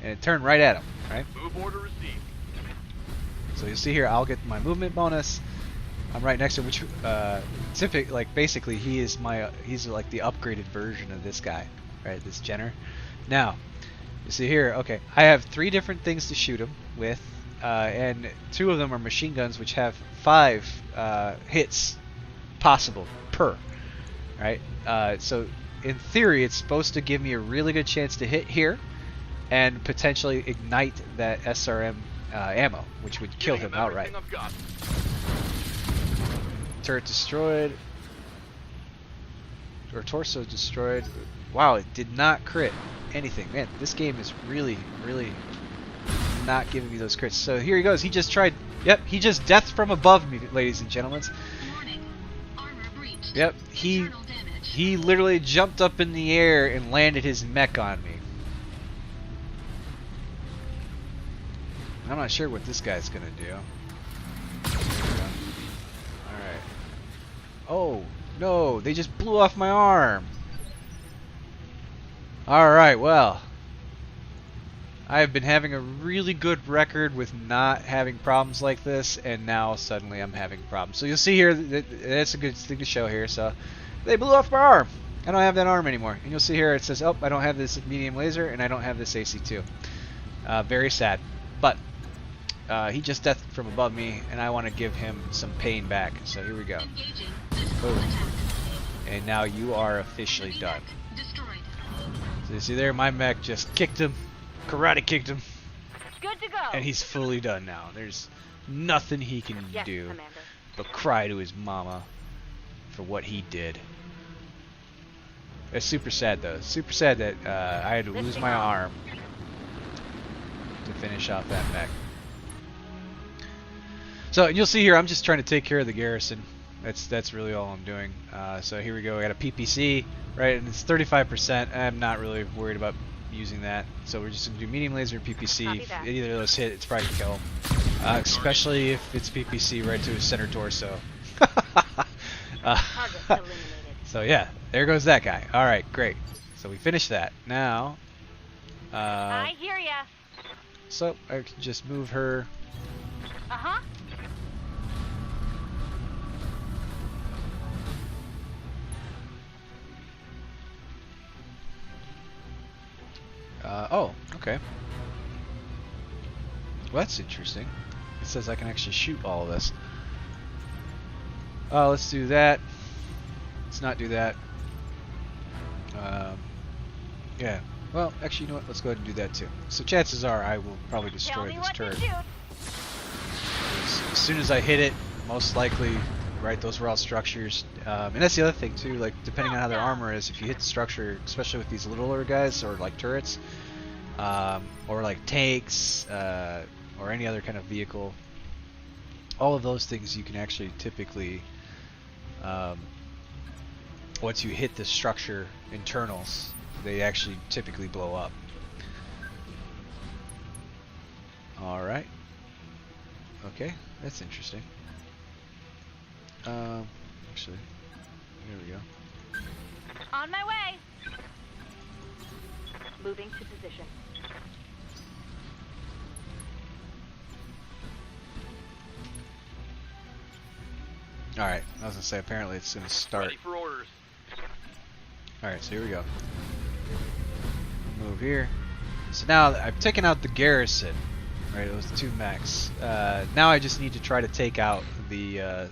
and turn right at him, right? Move order received. So you'll see here, I'll get my movement bonus. I'm right next to him, which like basically he's like the upgraded version of this guy, right? This Jenner. Now, you see here, okay, I have 3 different things to shoot him with, and 2 of them are machine guns, which have 5 hits possible per, right? So in theory, it's supposed to give me a really good chance to hit here, and potentially ignite that SRM ammo, which would kill him outright. I've got. Turret destroyed, or torso destroyed. Wow, it did not crit anything. Man, this game is really, really not giving me those crits. So here he goes. He just tried. Yep, he just death from above me, ladies and gentlemen. Warning. Armor breached. Yep, Internal damage. he literally jumped up in the air and landed his mech on me. I'm not sure what this guy's gonna do. Alright. Oh, no, they just blew off my arm. Alright, well. I have been having a really good record with not having problems like this, and now suddenly I'm having problems. So you'll see here, that's a good thing to show here. So they blew off my arm. I don't have that arm anymore. And you'll see here it says, oh, I don't have this medium laser, and I don't have this AC2. Very sad. But he just deathed from above me, and I want to give him some pain back. So here we go. Engaging physical Boom. attack. And now you are officially Enemy done. mech destroyed. So you see there, my mech just kicked him, karate kicked him, Good to go. and he's fully done now. There's nothing he can Yes, do Commander. but cry to his mama for what he did. It's super sad though. Super sad that I had to lose Lifting my off. arm to finish off that mech. So you'll see here, I'm just trying to take care of the garrison. That's really all I'm doing. So here we go. I got a PPC, right, and it's 35%. I'm not really worried about using that. So we're just gonna do medium laser and PPC. Copy If that. either of those hit, it's probably gonna kill him. Especially if it's PPC right to his center torso. Target eliminated. So yeah, there goes that guy. All right, great. So we finished that. Now, I hear ya. so I can just move her. Uh-huh. Oh, okay. Well, that's interesting. It says I can actually shoot all of this. Let's do that. Let's not do that. Yeah. Well, actually, you know what? Let's go ahead and do that too. So chances are I will probably Tell destroy me this what turret. to shoot. As soon as I hit it, most likely, right, those were all structures. And that's the other thing too, like depending on how their armor is, if you hit the structure, especially with these littler guys or like turrets, or like tanks, or any other kind of vehicle, all of those things you can actually typically, once you hit the structure internals, they actually typically blow up. Alright. Okay, that's interesting. Actually, here we go. On my way. Moving to position. Alright, I was gonna say apparently it's gonna start. Ready for orders. Alright, so here we go. Move here. So now that I've taken out the garrison, right? It was the 2 mechs. Now I just need to try to take out the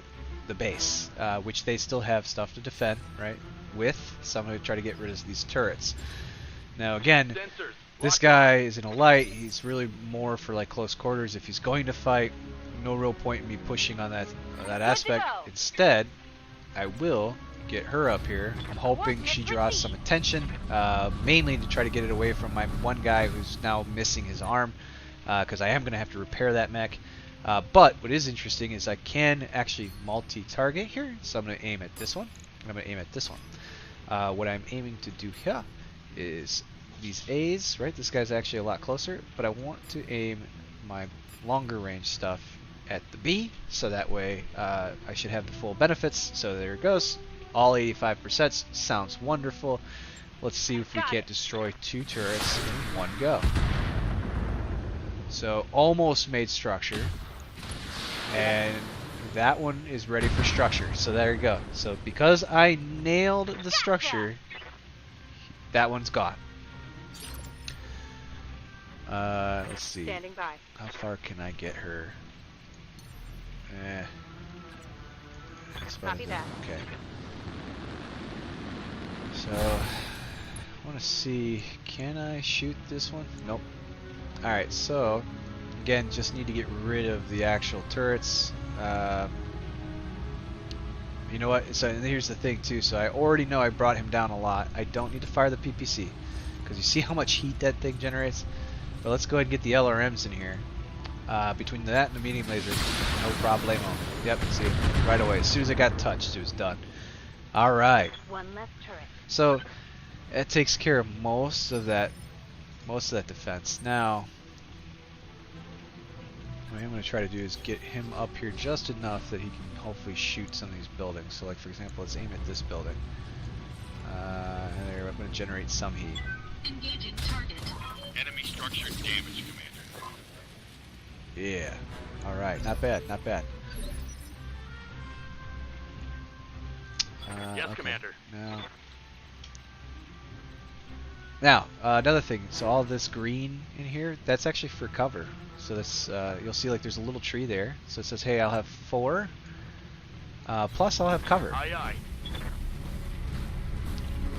base, which they still have stuff to defend, right? With, so I'm gonna try to get rid of these turrets. Now again, Sensors. this locked guy is in a light. He's really more for like close quarters. If he's going to fight, no real point in me pushing on that aspect. go. Instead, I will get her up here. I'm hoping she draws some attention, mainly to try to get it away from my one guy who's now missing his arm. because I am going to have to repair that mech. But what is interesting is I can actually multi-target here, so I'm going to aim at this one. I'm going to aim at this one. What I'm aiming to do here is these A's, right? This guy's actually a lot closer, but I want to aim my longer range stuff at the B, so that way I should have the full benefits. So there it goes. All 85% sounds wonderful. Let's see if we can't destroy 2 turrets in one go. So almost made structure, and that one is ready for structure. So there you go. So because I nailed the structure, that one's gone. Let's see. Standing by. How far can I get her? That's about Copy it. that. Okay. So I want to see, can I shoot this one? Nope. Alright, so again, just need to get rid of the actual turrets. You know what? So here's the thing too. So I already know I brought him down a lot. I don't need to fire the PPC because you see how much heat that thing generates. But let's go ahead and get the LRMs in here. Between that and the medium laser, no problemo. Yep, see, right away. As soon as it got touched, it was done. All right. One less turret. So that takes care of most of that defense. Now, what I'm going to try to do is get him up here just enough that he can hopefully shoot some of these buildings. So, like for example, let's aim at this building. There, I'm going to generate some heat. Engaging target. Enemy structure damage, Commander. Yeah. All right. Not bad. Not bad. Yes, Okay. Commander. Now, another thing. So all this green in here, that's actually for cover. So that's you'll see like there's a little tree there. So it says, hey, I'll have 4. Plus I'll have cover. Aye, aye.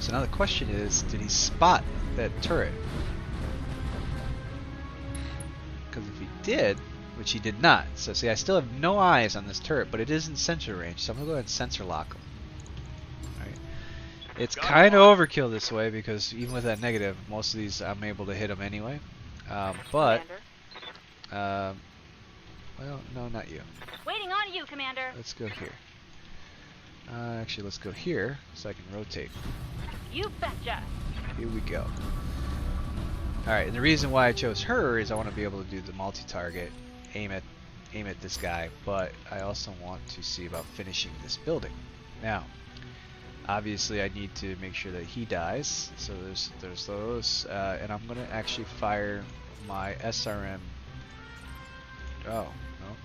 So now the question is, did he spot that turret? Because if he did, which he did not. So see, I still have no eyes on this turret, but it is in sensor range. So I'm going to go ahead and sensor lock him. Right. It's kind of overkill this way because even with that negative, most of these I'm able to hit them anyway. But, Commander. well, no, not you. Waiting on you, Commander. Let's go here. Actually, let's go here so I can rotate. You betcha. Here we go. Alright, and the reason why I chose her is I want to be able to do the multi-target, aim at this guy, but I also want to see about finishing this building. Now, obviously I need to make sure that he dies, so there's those, and I'm going to actually fire my SRM. Oh, no.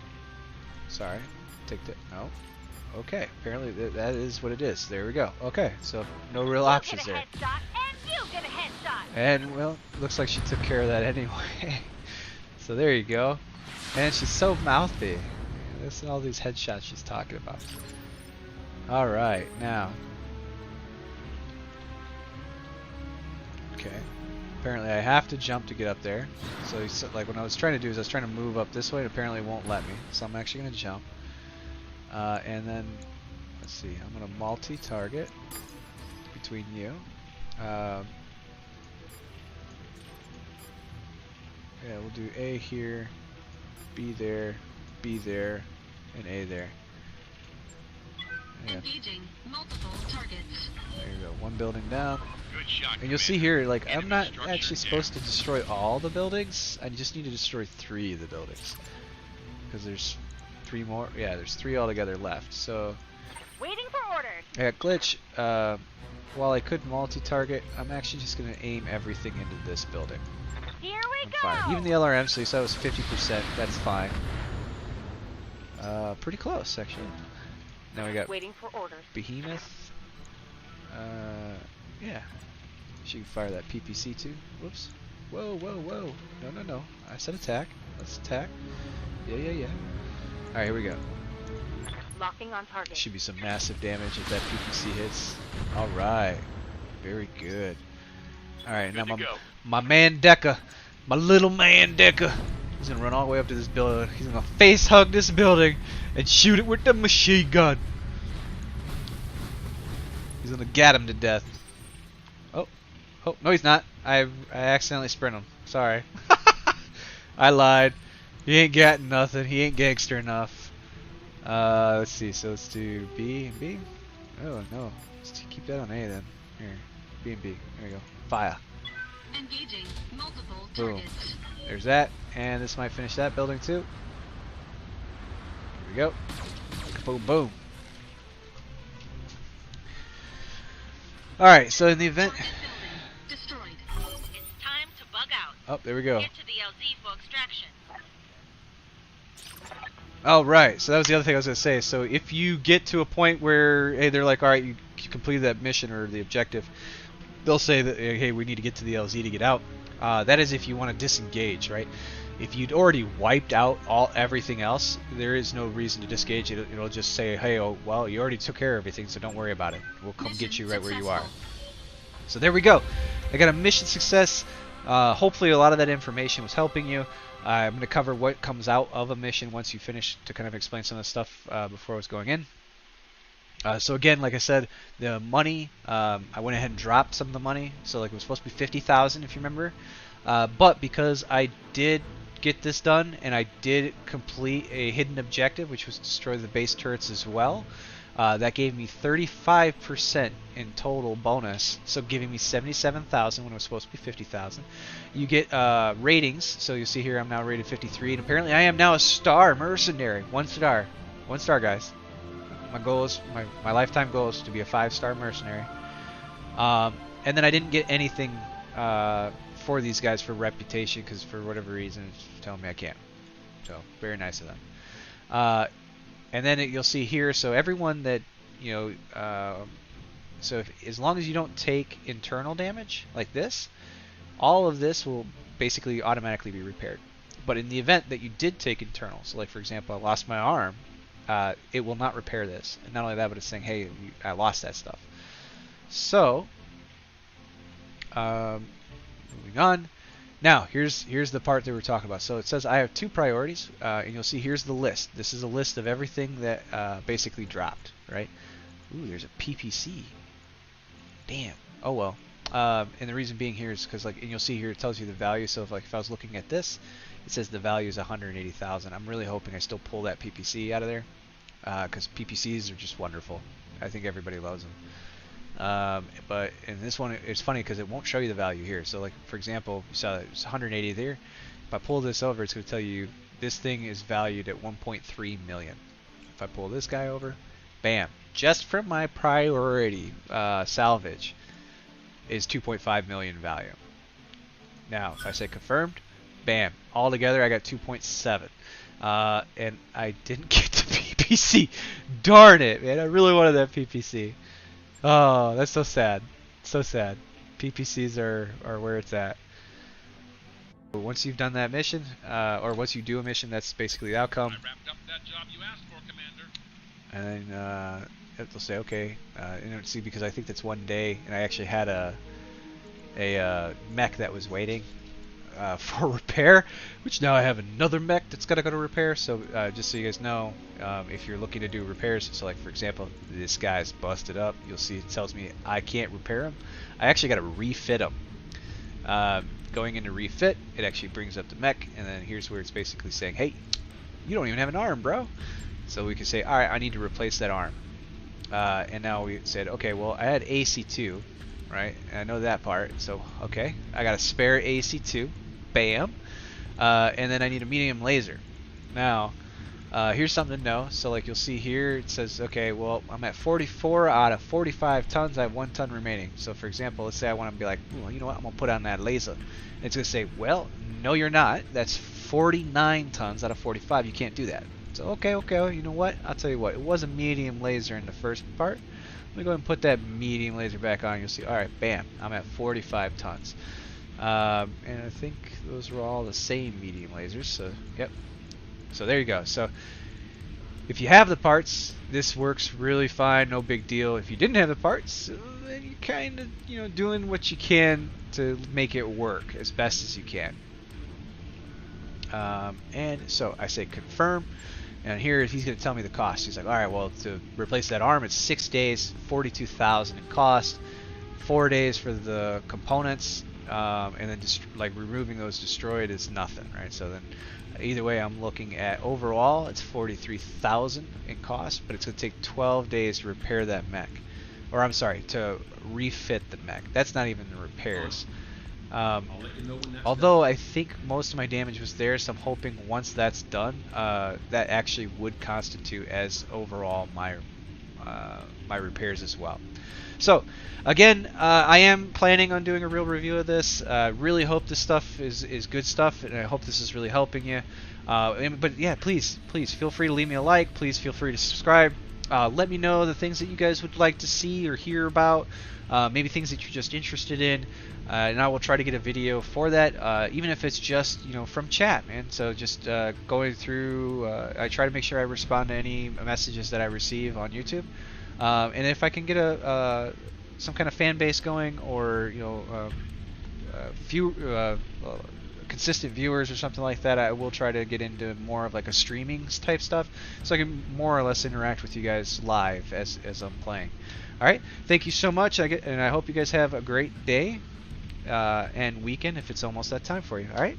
Sorry. Take that. No. Okay, apparently that is what it is. There we go. Okay, so no real options You there. get a headshot, and you get a headshot. And, well, looks like she took care of that anyway. So there you go. Man, she's so mouthy. Listen to all these headshots she's talking about. Alright, now. Okay. Apparently I have to jump to get up there. So, like, what I was trying to do is I was trying to move up this way, and apparently it won't let me. So I'm actually going to jump. And then, let's see, I'm going to multi-target between you. Yeah, we'll do A here, B there, and A there. Yeah. Engaging multiple targets. There you go, one building down. Good shot, And you'll see Commander. here, like, I'm Enemy not structure actually supposed to destroy all the buildings. I just need to destroy 3 of the buildings. Because there's 3 more. Yeah, there's 3 altogether left. So, Waiting for orders. yeah, glitch. While I could multi-target, I'm actually just going to aim everything into this building. Here we I'm go. fine. Even the LRM, so you saw it was 50%. That's fine. Pretty close, actually. Now we got Waiting for orders. Behemoth. Yeah. She can fire that PPC too. Whoops. Whoa, whoa, whoa. No, no, no. I said attack. Let's attack. Yeah. Alright, here we go. Locking on target. Should be some massive damage if that PPC hits. Alright. Very good. Alright, now Good to go. my man Deca. My little man Deca. He's gonna run all the way up to this building. He's gonna face hug this building and shoot it with the machine gun. He's gonna get him to death. Oh, no, he's not. I accidentally sprint him. Sorry. I lied. He ain't got nothing. He ain't gangster enough. Let's see. So let's do B and B. Oh no. Let's keep that on A then. Here. B and B. There we go. Fire. Engaging multiple Boom. targets. There's that. And this might finish that building too. Here we go. Boom, boom. Alright, so in the event... Target building destroyed. It's time to bug out. Oh, there we go. Get to the LZ for extraction. Oh, right. So that was the other thing I was going to say. So if you get to a point where, hey, they're like, alright, you completed that mission or the objective, they'll say that, hey, we need to get to the LZ to get out. That is if you want to disengage, right? If you'd already wiped out everything else, there is no reason to disengage. It'll just say, hey, oh, well, you already took care of everything, so don't worry about it. We'll come get you right where you are. So there we go. I got a mission success. Hopefully a lot of that information was helping you. I'm going to cover what comes out of a mission once you finish to kind of explain some of the stuff before I was going in. So again, like I said, the money, I went ahead and dropped some of the money. So like it was supposed to be 50,000 if you remember. But because I did get this done and I did complete a hidden objective, which was destroy the base turrets as well, that gave me 35% in total bonus, so giving me 77,000 when it was supposed to be 50,000. You get ratings, so you see here I'm now rated 53, and apparently I am now a star mercenary. 1 star. 1 star, guys. My goal is, my lifetime goal is to be a 5-star mercenary. And then I didn't get anything for these guys for reputation, because for whatever reason it's telling me I can't. So very nice of them. And then you'll see here, so everyone that, you know, so as long as you don't take internal damage like this, all of this will basically automatically be repaired. But in the event that you did take internal, so like for example I lost my arm, it will not repair this. And not only that, but it's saying, hey, I lost that stuff. So moving on. Now, here's the part that we're talking about. So it says I have 2 priorities, and you'll see here's the list. This is a list of everything that basically dropped, right? Ooh, there's a PPC. Damn. Oh well. And the reason being here is because, like, and you'll see here it tells you the value. So if I was looking at this, it says the value is 180,000. I'm really hoping I still pull that PPC out of there, because PPCs are just wonderful. I think everybody loves them. But in this one, it's funny because it won't show you the value here. So like, for example, you saw it's 180 there. If I pull this over, it's going to tell you this thing is valued at 1.3 million. If I pull this guy over, bam, just from my priority salvage is 2.5 million value. Now, if I say confirmed, bam, all together I got 2.7. And I didn't get the PPC. Darn it, man! I really wanted that PPC. Oh, that's so sad. So sad. PPCs are where it's at. Once you've done that mission, or once you do a mission, that's basically the outcome. I wrapped up that job you asked for, Commander. And then it'll say, okay. And see, because I think that's 1 day, and I actually had a mech that was waiting for repair, which now I have another mech that's got to go to repair. So just so you guys know, if you're looking to do repairs, so like for example, this guy's busted up, you'll see it tells me I can't repair him. I actually got to refit him. Going into refit, it actually brings up the mech, and then here's where it's basically saying, hey, you don't even have an arm, bro. So we can say, alright, I need to replace that arm. And now we said, okay, well, I had AC2, right? And I know that part, so okay, I got a spare AC2. Bam. And then I need a medium laser. Now, here's something to know. So like you'll see here, it says, okay, well, I'm at 44 out of 45 tons. I have 1 ton remaining. So for example, let's say I want to be like, well, you know what, I'm going to put on that laser. And it's going to say, well, no, you're not. That's 49 tons out of 45. You can't do that. So okay, you know what? I'll tell you what. It was a medium laser in the first part. Let me go ahead and put that medium laser back on. You'll see, all right, bam, I'm at 45 tons. And I think those were all the same medium lasers, so yep. So there you go. So if you have the parts, this works really fine, no big deal. If you didn't have the parts, then you're kind of, you know, doing what you can to make it work as best as you can. And so I say confirm, and here he's going to tell me the cost. He's like, all right, well, to replace that arm, it's 6 days, 42,000 in cost, 4 days for the components, and then just like removing those destroyed is nothing, right? So then either way, I'm looking at overall it's 43,000 in cost, but it's going to take 12 days to repair that mech, or I'm sorry, to refit the mech. That's not even the repairs. Although I think most of my damage was there, so I'm hoping once that's done, that actually would constitute as overall my repairs as well. So again, I am planning on doing a real review of this. Really hope this stuff is good stuff, and I hope this is really helping you. But yeah, please feel free to leave me a like. Please feel free to subscribe. Let me know the things that you guys would like to see or hear about. Maybe things that you're just interested in, and I will try to get a video for that, even if it's just from chat, man. So just going through, I try to make sure I respond to any messages that I receive on YouTube, and if I can get some kind of fan base going, or few consistent viewers or something like that, I will try to get into more of like a streaming type stuff, so I can more or less interact with you guys live as I'm playing. All right, thank you so much, and I hope you guys have a great day and weekend if it's almost that time for you. All right.